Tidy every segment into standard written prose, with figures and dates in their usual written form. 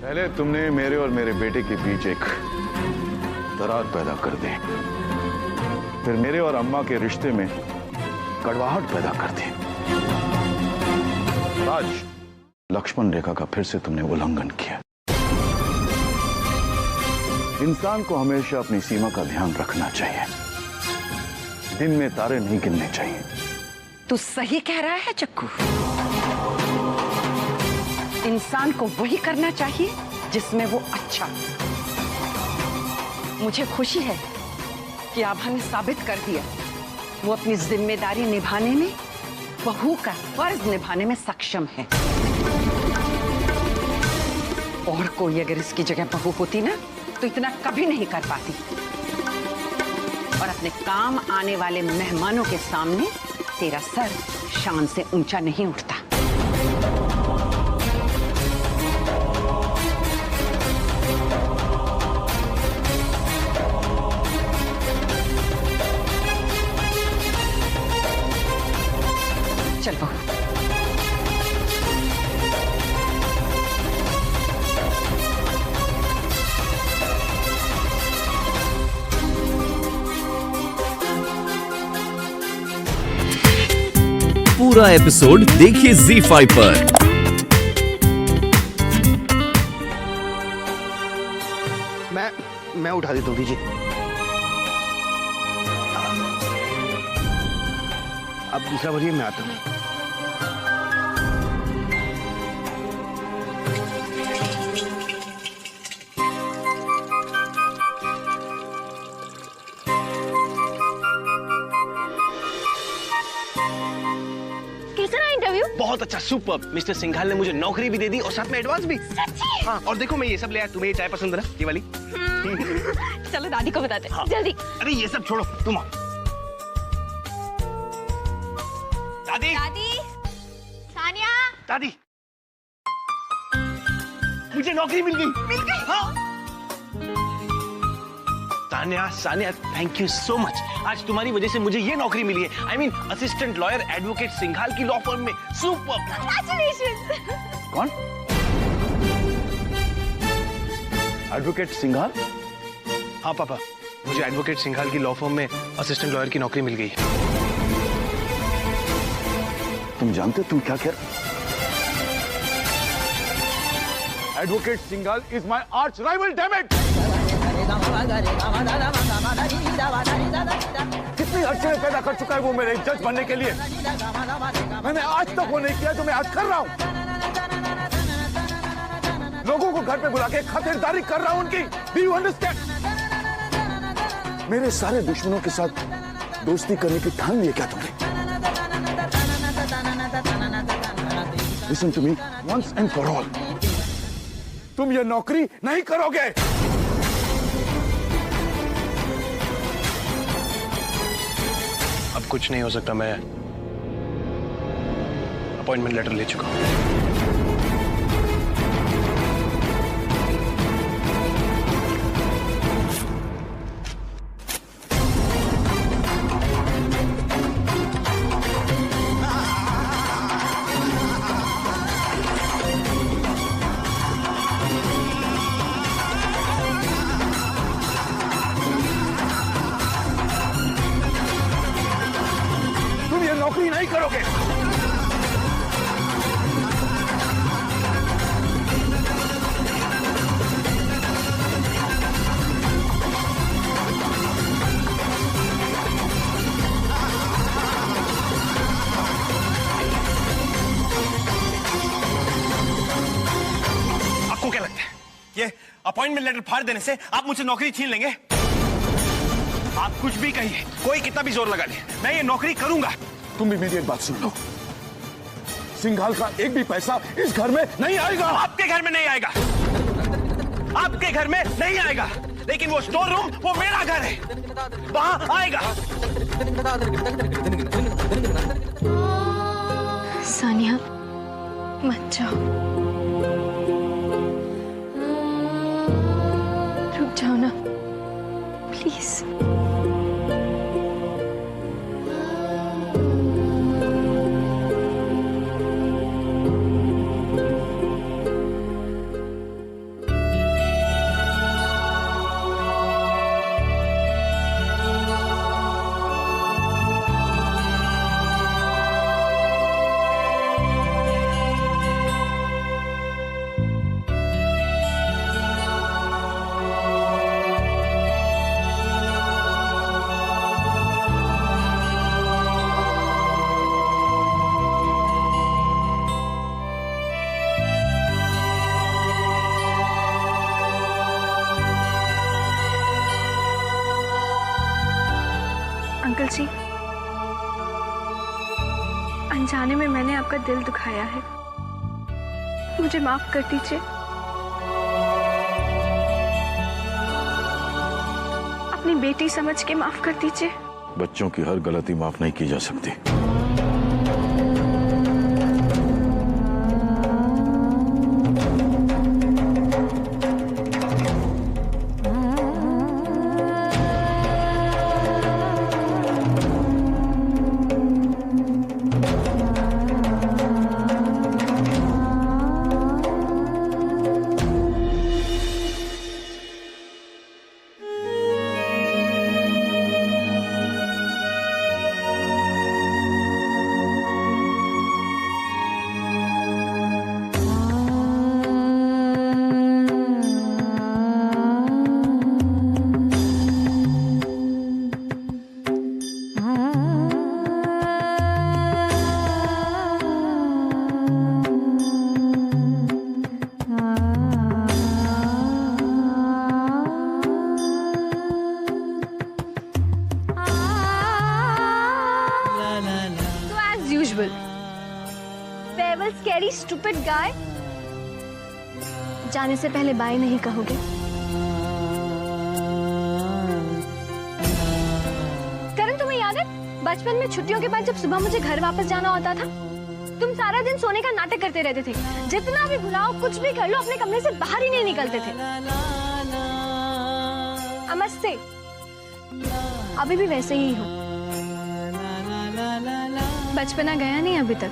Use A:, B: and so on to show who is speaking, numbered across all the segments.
A: पहले तुमने मेरे और मेरे बेटे के बीच एक दरार पैदा कर दी, फिर मेरे और अम्मा के रिश्ते में कड़वाहट पैदा कर दी। आज लक्ष्मण रेखा का फिर से तुमने उल्लंघन किया। इंसान को हमेशा अपनी सीमा का ध्यान रखना चाहिए, दिन में तारे नहीं गिनने चाहिए।
B: तू सही कह रहा है चक्कू। इंसान को वही करना चाहिए जिसमें वो अच्छा। मुझे खुशी है कि आभा ने साबित कर दिया वो अपनी जिम्मेदारी निभाने में, बहू का फर्ज निभाने में सक्षम है। और कोई अगर इसकी जगह बहू होती ना तो इतना कभी नहीं कर पाती और अपने काम आने वाले मेहमानों के सामने तेरा सर शान से ऊंचा नहीं उठता। चल बहू।
C: पूरा एपिसोड देखिए ZEE5 पर।
D: मैं उठा देता हूँ, दीजिए। अब दूसरा भरिए, मैं आता हूँ।
E: इंटरव्यू
D: बहुत अच्छा, सुपर। मिस्टर सिंघाल ने मुझे नौकरी भी दे दी और साथ में एडवांस भी।
E: सच्ची?
D: हाँ, और देखो मैं ये सब ले आया। तुम्हें ये चाय पसंद है ना, ये वाली?
E: चलो दादी को बताते हैं।
D: हाँ।
E: जल्दी।
D: अरे ये सब छोड़ो, तुम आओ। दादी,
E: दादी, सानिया।
D: दादी, मुझे नौकरी मिल गई।
E: मिल गई?
D: हाँ। Sania, Sania, thank you so much. आज तुम्हारी वजह से मुझे ये नौकरी मिली है। I mean assistant lawyer advocate Singhal की लॉ फर्म में। सुपर।
E: Congratulations।
A: कौन? एडवोकेट सिंघाल?
D: हाँ पापा, मुझे एडवोकेट सिंघाल की लॉ फर्म में असिस्टेंट लॉयर की नौकरी मिल गई है।
A: तुम जानते हो तुम क्या कह रहे? Advocate Singhal is my arch rival, damn it! कितनी अड़चने पैदा कर चुका है वो मेरे जज बनने के लिए। मैंने आज तक वो नहीं किया जो मैं आज कर रहा हूं। लोगों को घर पे बुला के खातिरदारी कर रहा हूं उनकी। Do you understand? मेरे सारे दुश्मनों के साथ दोस्ती करने की ठान ली क्या तुमने? Listen to me once and for all, तुम ये नौकरी नहीं करोगे।
D: अब कुछ नहीं हो सकता। मैं अपॉइंटमेंट लेटर ले चुका हूं।
A: तुम ये नौकरी नहीं करोगे।
D: आपको क्या लगता है ये अपॉइंटमेंट लेटर फाड़ देने से आप मुझसे नौकरी छीन लेंगे? आप कुछ भी कहिए, कोई कितना भी जोर लगा ले, मैं ये नौकरी करूंगा।
A: तुम भी मेरी एक बात सुन लो, सिंघाल का एक भी पैसा इस घर में नहीं आएगा।
D: आपके घर में नहीं आएगा, आपके घर में नहीं आएगा, लेकिन वो स्टोर रूम वो मेरा घर है, वहां आएगा।
E: सानिया, मत जाओ, रुक जाओ ना प्लीज। अंकल जी, अनजाने में मैंने आपका दिल दुखाया है, मुझे माफ कर दीजिए। अपनी बेटी समझ के माफ कर दीजिए।
A: बच्चों की हर गलती माफ नहीं की जा सकती।
E: Farewell, scary, stupid guy. जाने से पहले बाय नहीं कहोगे? करण, तुम्हें याद है बचपन में छुट्टियों के बाद जब सुबह मुझे घर वापस जाना होता था, तुम सारा दिन सोने का नाटक करते रहते थे। जितना भी बुलाओ, कुछ भी कर लो, अपने कमरे से बाहर ही नहीं निकलते थे। नमस्ते। अभी भी वैसे ही हो। बचपना गया नहीं अभी तक।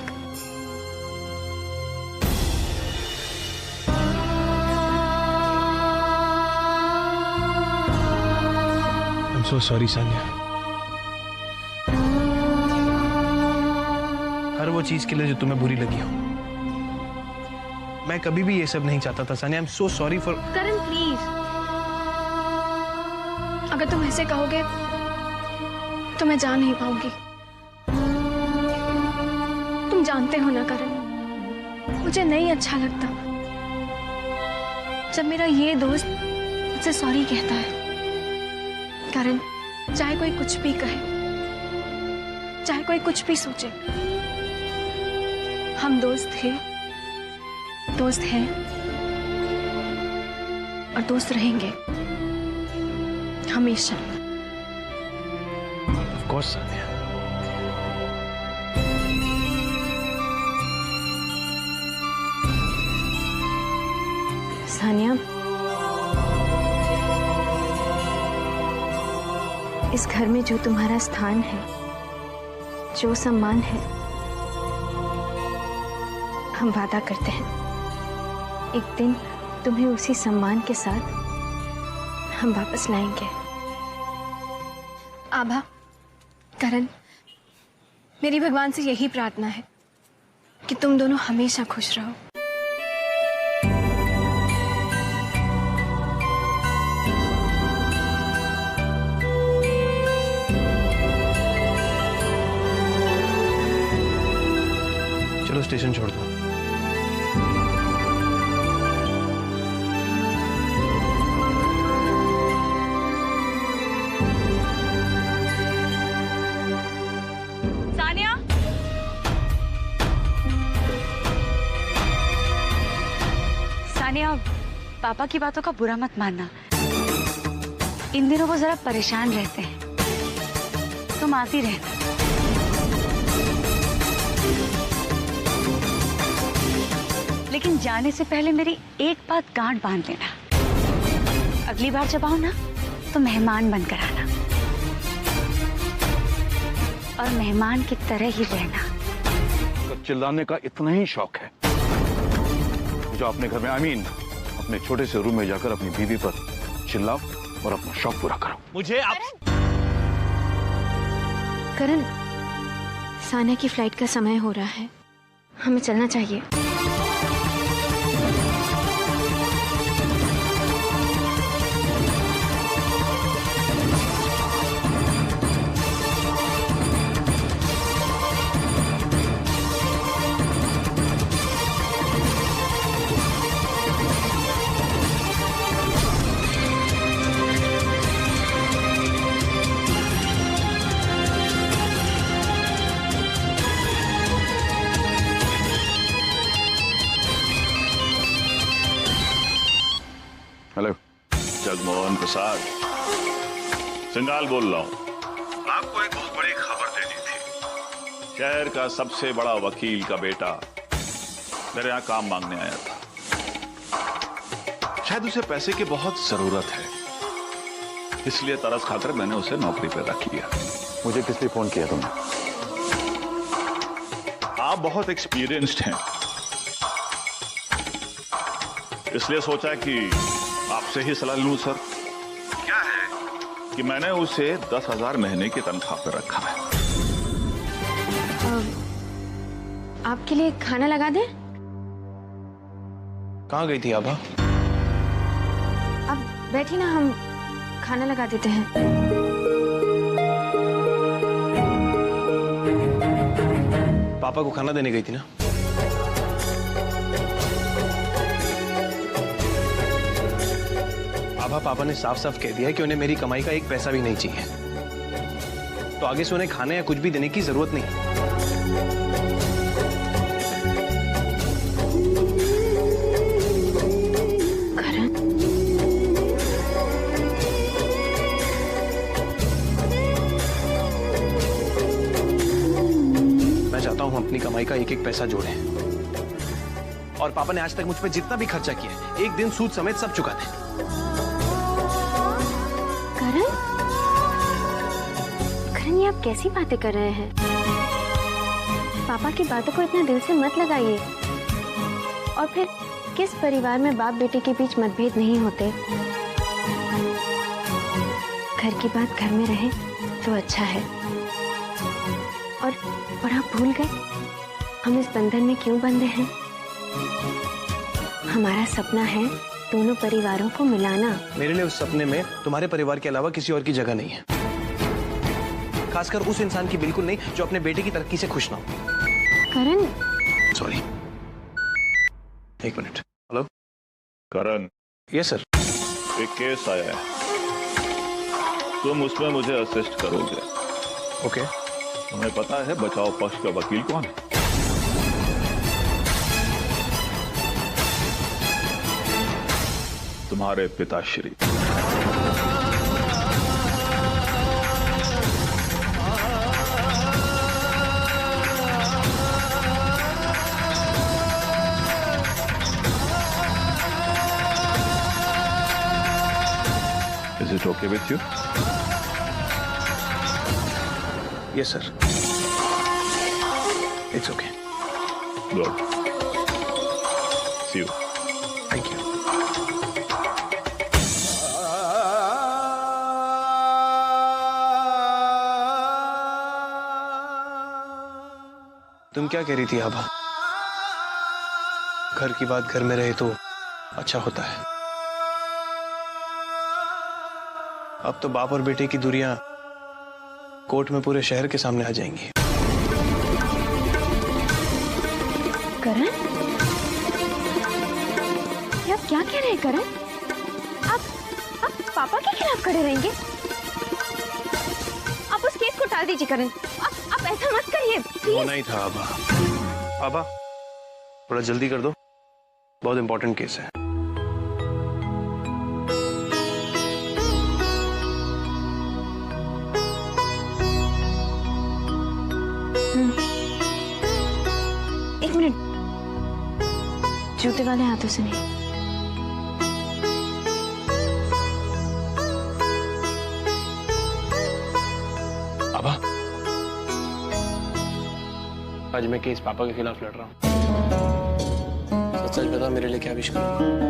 D: I'm so sorry, Sania. हर वो चीज के लिए जो तुम्हें बुरी लगी हो। मैं कभी भी ये सब नहीं चाहता था Sania. I'm so sorry for।
E: Karan please, अगर तुम ऐसे कहोगे तो मैं जा नहीं पाऊंगी। तुम जानते हो ना करण, मुझे नहीं अच्छा लगता जब मेरा ये दोस्त मुझसे सॉरी कहता है। करण, चाहे कोई कुछ भी कहे, चाहे कोई कुछ भी सोचे, हम दोस्त थे, दोस्त हैं और दोस्त रहेंगे हमेशा।
D: Of course, Sania.
E: सानिया, इस घर में जो तुम्हारा स्थान है, जो सम्मान है, हम वादा करते हैं एक दिन तुम्हें उसी सम्मान के साथ हम वापस लाएंगे। आभा, करण, मेरी भगवान से यही प्रार्थना है कि तुम दोनों हमेशा खुश रहो।
D: चलो स्टेशन छोड़ दो।
B: सानिया,
F: सानिया, पापा की बातों का बुरा मत मानना। इन दिनों वो जरा परेशान रहते हैं, तुम आती रहना। लेकिन जाने से पहले मेरी एक बात गांठ बांध लेना, अगली बार जब आओ ना तो मेहमान बनकर आना और मेहमान की तरह ही रहना।
A: अगर चिल्लाने का इतना ही शौक है जो अपने घर में अपने छोटे से रूम में जाकर अपनी बीवी पर चिल्लाओ और अपना शौक पूरा करो।
D: मुझे आप
E: करण, सानिया की फ्लाइट का समय हो रहा है, हमें चलना चाहिए।
A: हेलो।
G: जगमोहन प्रसाद, सिंगाल बोल रहा हूँ। आपको एक बहुत बड़ी खबर देनी थी। शहर का सबसे बड़ा वकील का बेटा मेरे यहाँ काम मांगने आया था। शायद उसे पैसे की बहुत जरूरत है, इसलिए तरस खाकर मैंने उसे नौकरी पर रख लिया।
A: मुझे किस लिए फोन किया तुमने?
G: आप बहुत एक्सपीरियंस्ड हैं, इसलिए सोचा कि आपसे ही सलाह लूं। सर, क्या है कि मैंने उसे 10,000 महीने की तनख्वाह पर रखा है।
E: आपके लिए खाना लगा दें?
H: कहाँ गई थी आभा?
E: अब बैठी ना, हम खाना लगा देते हैं।
H: पापा को खाना देने गई थी ना? आभा, पापा ने साफ साफ कह दिया है कि उन्हें मेरी कमाई का एक पैसा भी नहीं चाहिए, तो आगे से उन्हें खाने या कुछ भी देने की जरूरत नहीं। मैं चाहता हूं हम अपनी कमाई का एक एक पैसा जोड़ें, और पापा ने आज तक मुझ पर जितना भी खर्चा किया है, एक दिन सूद समेत सब चुका दें।
E: करण, ये आप कैसी बातें कर रहे हैं? पापा की बातों को इतना दिल से मत लगाइए। और फिर किस परिवार में बाप बेटे के बीच मतभेद नहीं होते? घर की बात घर में रहे तो अच्छा है। और आप भूल गए हम इस बंधन में क्यों बंधे हैं? हमारा सपना है दोनों परिवारों को मिलाना।
H: मेरे लिए उस सपने में तुम्हारे परिवार के अलावा किसी और की जगह नहीं है, खासकर उस इंसान की बिल्कुल नहीं जो अपने बेटे की तरक्की से खुश ना हो।
E: करण,
H: सॉरी, एक minute. Hello
G: Karan.
H: Yes sir.
G: एक केस आया है, तुम उसमें मुझे असिस्ट करोगे।
H: ओके।
G: तुम्हें पता है बचाव पक्ष का वकील कौन है? तुम्हारे पिताश्री। Is it okay with you?
H: Yes, sir. It's okay.
G: Good. See you.
H: Thank you. तुम क्या कह रही थी आभा? घर की बात घर में रहे तो अच्छा होता है। अब तो बाप और बेटे की दूरियां कोर्ट में पूरे शहर के सामने आ जाएंगी।
E: करण, ये आप क्या कह रहे हैं करण? आप पापा के खिलाफ खड़े रहेंगे? आप उस केस को टाल दीजिए करण। आप ऐसा मत करिए प्लीज।
H: वो नहीं था आभा। आभा, थोड़ा जल्दी कर दो, बहुत इंपॉर्टेंट केस है।
E: एक मिनट, जूते वाले हाथों से नहीं।
H: आभा, आज मैं केस पापा के खिलाफ लड़ रहा हूँ। सच सच बता, मेरे लिए क्या विश करूँ?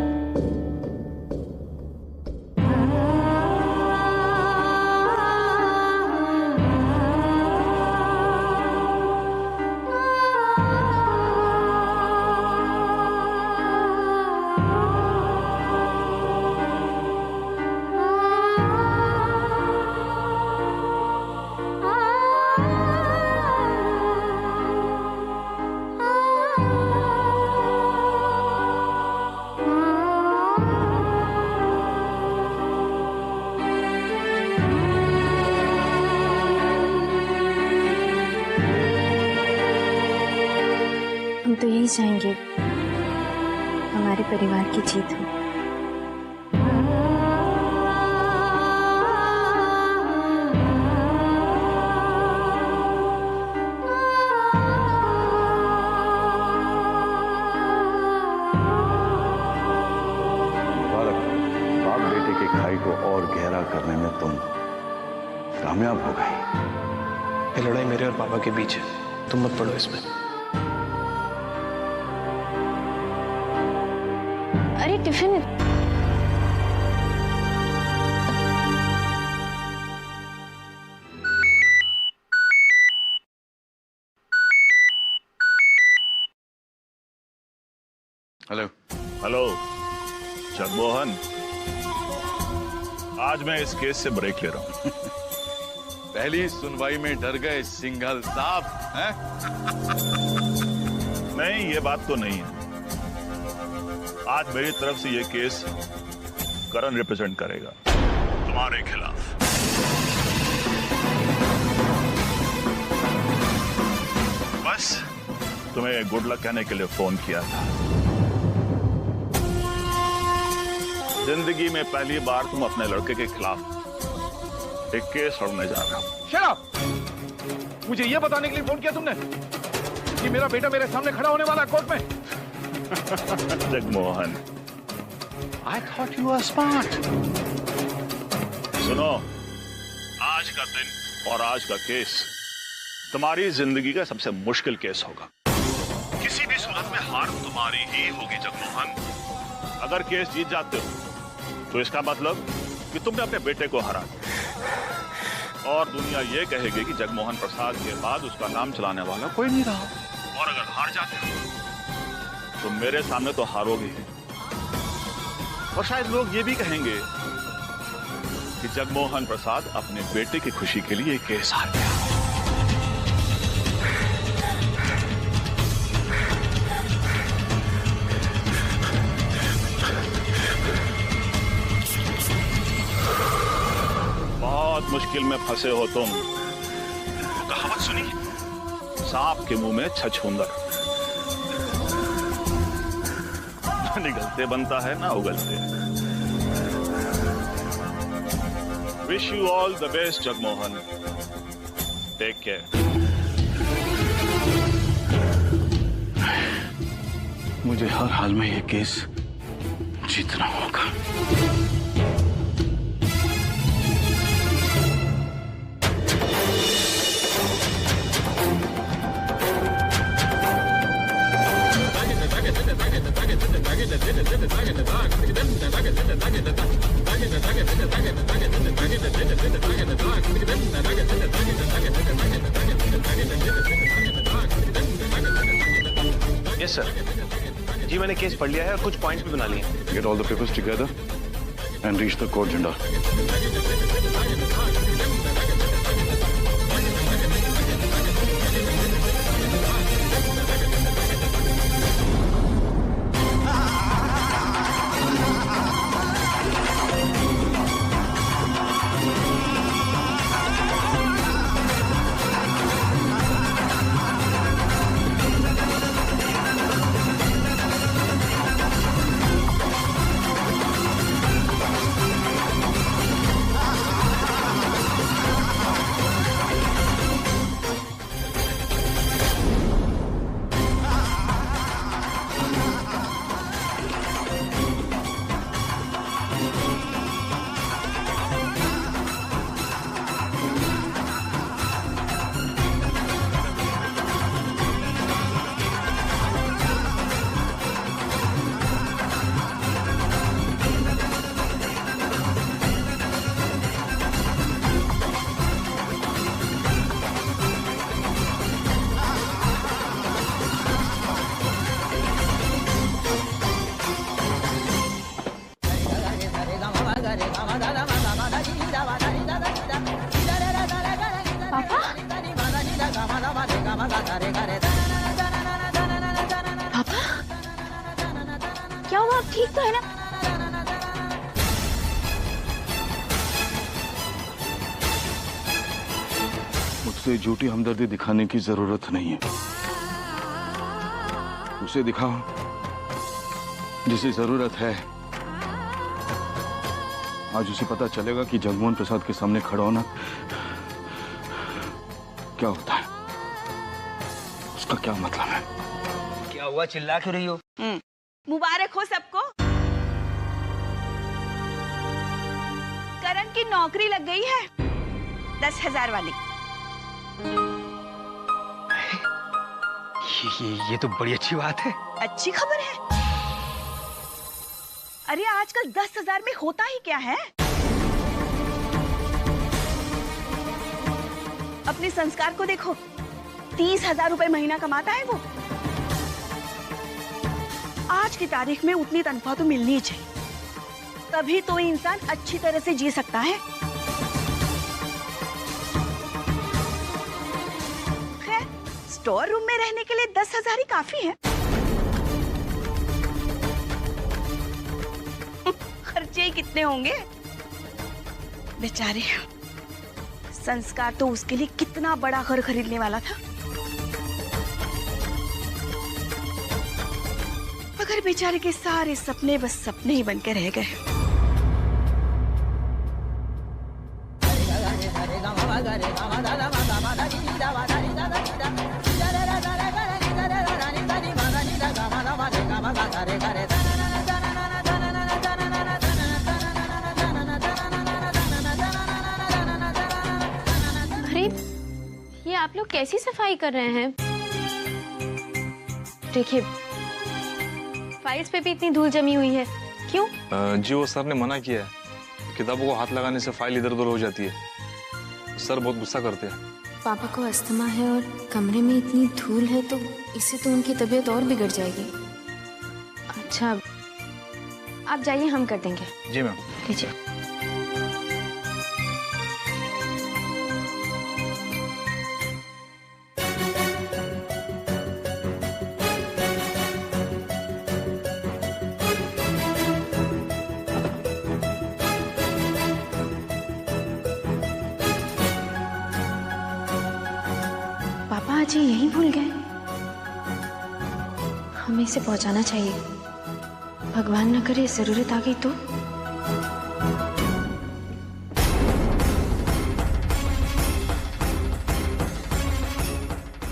E: हम तो यही चाहेंगे हमारे परिवार की जीत हो।
A: खाई को और गहरा करने में तुम कामयाब हो गई।
H: ये लड़ाई मेरे और पापा के बीच है, तुम मत पड़ो इसमें।
E: अरे टिफिन।
A: हेलो।
G: हेलो जगमोहन, आज मैं इस केस से ब्रेक ले रहा हूं।
A: पहली सुनवाई में डर गए सिंघल साहब हैं?
G: नहीं, ये बात तो नहीं है। आज मेरी तरफ से ये केस करण रिप्रेजेंट करेगा तुम्हारे खिलाफ। बस तुम्हें गुड लक कहने के लिए फोन किया था। जिंदगी में पहली बार तुम अपने लड़के के खिलाफ एक केस लड़ने जा रहे हो।
H: Shut up! मुझे यह बताने के लिए फोन किया तुमने कि मेरा बेटा मेरे सामने खड़ा होने वाला है कोर्ट में?
G: Jagmohan,
H: I thought you were smart.
G: सुनो, आज का दिन और आज का केस तुम्हारी जिंदगी का सबसे मुश्किल केस होगा। किसी भी सूरत में हार तुम्हारी ही होगी जगमोहन। अगर केस जीत जाते हो तो इसका मतलब कि तुमने अपने बेटे को हरा दिया और दुनिया ये कहेगी कि जगमोहन प्रसाद के बाद उसका नाम चलाने वाला कोई नहीं रहा। और अगर हार जाते हो तो मेरे सामने तो हारोगे ही, और शायद लोग ये भी कहेंगे कि जगमोहन प्रसाद अपने बेटे की खुशी के लिए केस हार गया। बहुत मुश्किल में फंसे हो तुम। कहावत सुनी, सांप के मुंह में छछूंदर। ना निगलते बनता है ना उगलते। Wish you all the best Jagmohan. Take care.
A: मुझे हर हाल में ये केस जीतना होगा।
H: Yes sir. जी मैंने केस पढ़ लिया है और कुछ पॉइंट्स भी बना लिए हैं।
A: Get all the papers together and reach the court झंडा।
E: पापा, क्या हुआ? आप ठीक तो है ना?
A: मुझसे झूठी हमदर्दी दिखाने की जरूरत नहीं है। उसे दिखाओ जिसे जरूरत है। आज उसे पता चलेगा कि जगमोहन प्रसाद के सामने खड़ा होना क्या होता है, उसका क्या मतलब है।
I: क्या हुआ, चिल्ला क्यों रही हो?
J: मुबारक हो सबको।
F: उनकी नौकरी लग गई है 10,000 वाली।
I: ये तो बड़ी अच्छी बात है।
F: अच्छी खबर है। अरे आजकल 10,000 में होता ही क्या है। अपने संस्कार को देखो, 30,000 रुपए महीना कमाता है वो। आज की तारीख में उतनी तनख्वाह तो मिलनी चाहिए, तभी तो इंसान अच्छी तरह से जी सकता है। खैर, स्टोर रूम में रहने के लिए 10,000 ही काफी है। खर्चे ही कितने होंगे बेचारे। संस्कार तो उसके लिए कितना बड़ा घर खरीदने वाला था। मगर बेचारे के सारे सपने बस सपने ही बनकर रह गए।
E: अरे ये आप लोग कैसी सफाई कर रहे हैं? देखिए, फाइल्स पे भी इतनी धूल जमी हुई है, क्यों?
H: जी वो सर ने मना किया है, किताबों को हाथ लगाने से फाइल इधर उधर हो जाती है। सर बहुत गुस्सा करते हैं।
E: पापा को अस्थमा है और कमरे में इतनी धूल है तो इससे तो उनकी तबीयत और बिगड़ जाएगी। अच्छा, आप जाइए, हम कर देंगे।
H: जी मैम।
E: लीजिए। पापा आज ये यहीं भूल गए। हमें इसे पहुंचाना चाहिए। भगवान न करे जरूरत आ गई तो।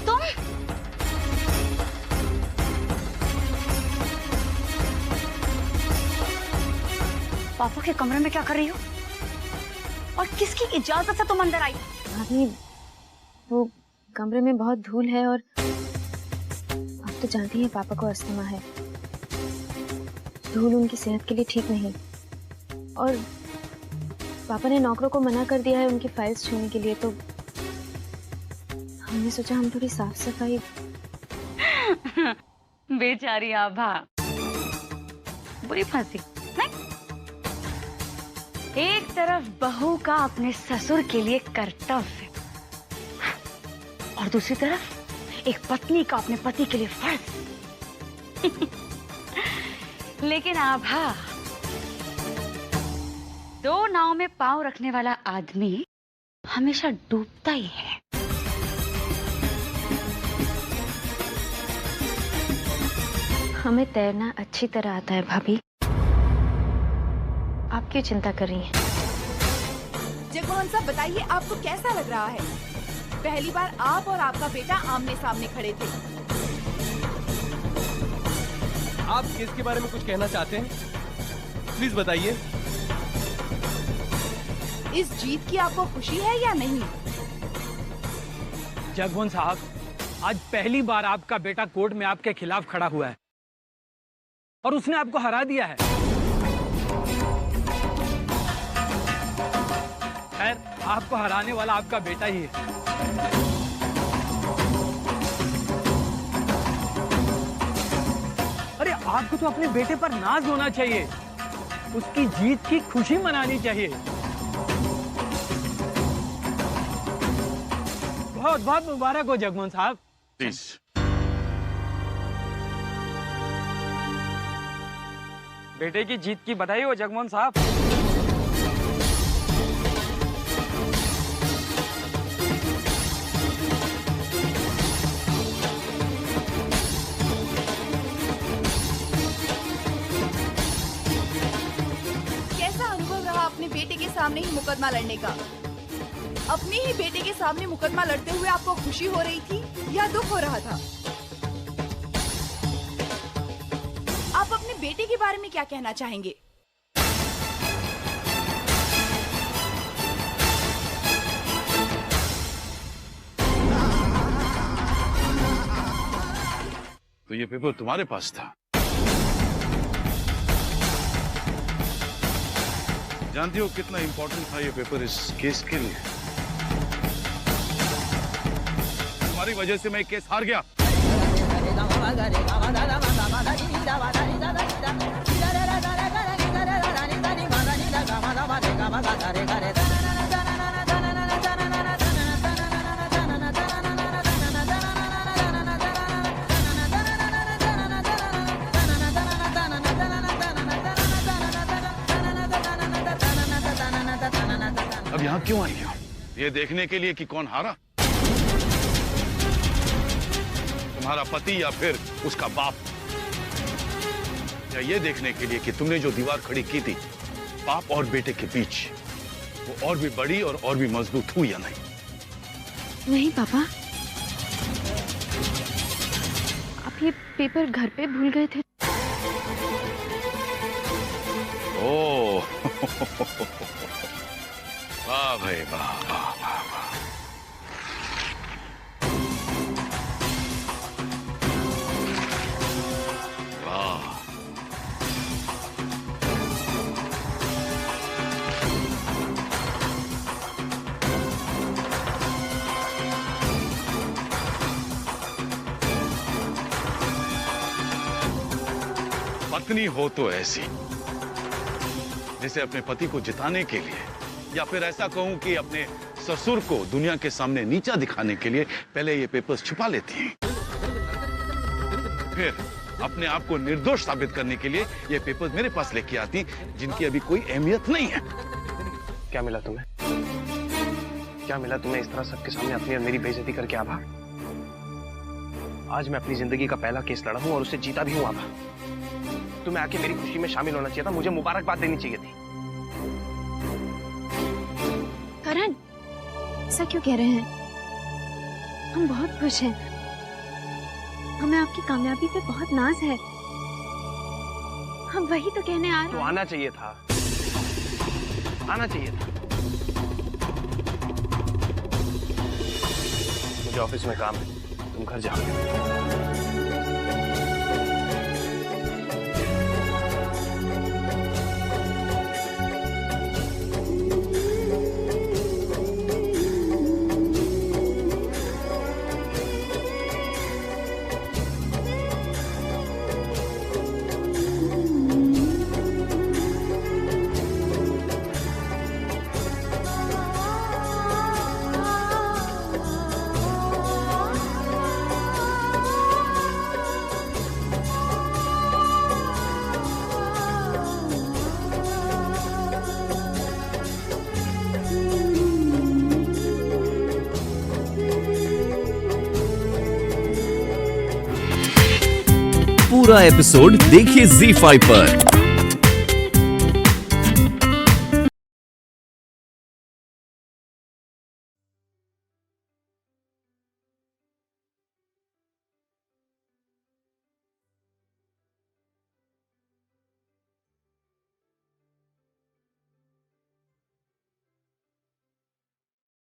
F: तुम पापा के कमरे में क्या कर रही हो? और किसकी इजाजत से तुम अंदर आई?
E: भाभी, वो कमरे में बहुत धूल है और आप तो जानती हैं पापा को अस्थमा है। धूल उनकी सेहत के लिए ठीक नहीं, और पापा ने नौकरों को मना कर दिया है उनकी फाइल्स छूने के लिए, तो हमने सोचा हम थोड़ी साफ सफाई।
F: बेचारी आभा, बुरी फांसी नहीं। एक तरफ बहू का अपने ससुर के लिए कर्तव्य और दूसरी तरफ एक पत्नी का अपने पति के लिए फर्ज। लेकिन आभा, दो नाव में पांव रखने वाला आदमी हमेशा डूबता ही है।
E: हमें तैरना अच्छी तरह आता है भाभी, आप क्यों चिंता कर रही हैं?
J: जगमोहन साहब, बताइए आपको कैसा लग रहा है? पहली बार आप और आपका बेटा आमने सामने खड़े थे।
H: आप किसके बारे में कुछ कहना चाहते हैं? प्लीज बताइए।
J: इस जीत की आपको खुशी है या नहीं?
I: जगमोहन साहब, आज पहली बार आपका बेटा कोर्ट में आपके खिलाफ खड़ा हुआ है और उसने आपको हरा दिया है। खैर, आपको हराने वाला आपका बेटा ही है। अरे आपको तो अपने बेटे पर नाज होना चाहिए, उसकी जीत की खुशी मनानी चाहिए। बहुत बहुत मुबारक हो जगमोहन साहब।
G: प्लीज।
I: बेटे की जीत की बधाई हो जगमोहन साहब।
J: कैसा अनुभव रहा अपने बेटे के सामने ही मुकदमा लड़ने का? अपने ही बेटे के सामने मुकदमा लड़ते हुए आपको खुशी हो रही थी या दुख हो रहा था? आप अपने बेटे के बारे में क्या कहना चाहेंगे?
A: तो ये पेपर तुम्हारे पास था। जानती हो कितना इंपॉर्टेंट था ये पेपर इस केस के लिए? तुम्हारी वजह से मैं केस हार गया। अब यहाँ क्यों आई हो? ये देखने के लिए कि कौन हारा, तुम्हारा पति या फिर उसका बाप, या ये देखने के लिए कि तुमने जो दीवार खड़ी की थी बाप और बेटे के बीच, वो और भी बड़ी और भी मजबूत हुई या नहीं?
E: नहीं पापा, आप ये पेपर घर पे भूल गए थे।
A: ओह वाह भाई वाह वाह वाह वाह। वाह, पत्नी हो तो ऐसी जैसे अपने पति को जिताने के लिए, या फिर ऐसा कहूं कि अपने ससुर को दुनिया के सामने नीचा दिखाने के लिए पहले ये पेपर्स छुपा लेती हैं, फिर अपने आप को निर्दोष साबित करने के लिए ये पेपर्स मेरे पास लेके आती जिनकी अभी कोई अहमियत नहीं है।
H: क्या मिला तुम्हें? क्या मिला तुम्हें इस तरह सबके सामने अपनी और मेरी बेइज्जती करके? आभा, आज मैं अपनी जिंदगी का पहला केस लड़ा हूं और उसे जीता भी हूं। आभा, तुम्हें आके मेरी खुशी में शामिल होना चाहिए था, मुझे मुबारकबाद देनी चाहिए थी।
E: करण, ऐसा क्यों कह रहे हैं? हम बहुत खुश हैं, हमें आपकी कामयाबी पे बहुत नाज है। हम वही तो कहने आ रहे हैं।
H: तो आना चाहिए था, आना चाहिए था। मुझे ऑफिस में काम है, तुम घर जाओ।
C: पूरा एपिसोड देखिए ZEE5 पर।